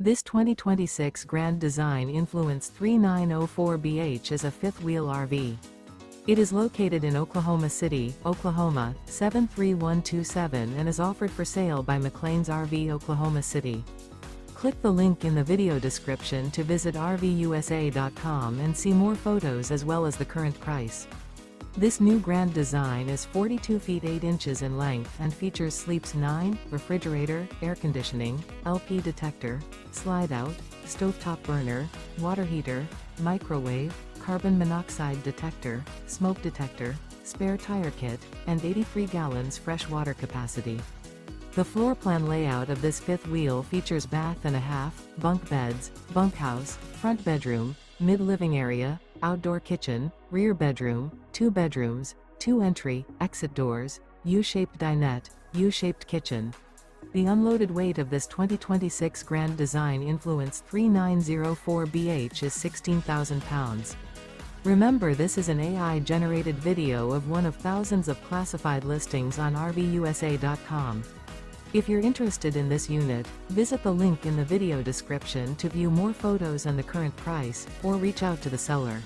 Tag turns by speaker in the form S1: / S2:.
S1: This 2026 Grand Design Influence 3904BH is a fifth-wheel RV. It is located in Oklahoma City, Oklahoma, 73127 and is offered for sale by McClain's RV Oklahoma City. Click the link in the video description to visit RVUSA.com and see more photos as well as the current price. This new Grand Design is 42 feet 8 inches in length and features Sleeps 9, refrigerator, air conditioning, LP detector, slide-out, stovetop burner, water heater, microwave, carbon monoxide detector, smoke detector, spare tire kit, and 83 gallons fresh water capacity. The floor plan layout of this fifth wheel features bath and a half, bunk beds, bunkhouse, front bedroom, mid-living area, outdoor kitchen, rear bedroom, 2 bedrooms, 2 entry, exit doors, U-shaped dinette, U-shaped kitchen. The unloaded weight of this 2026 Grand Design Influence 3904BH is 16,000 pounds. Remember, this is an AI-generated video of one of thousands of classified listings on RVUSA.com. If you're interested in this unit, visit the link in the video description to view more photos and the current price, or reach out to the seller.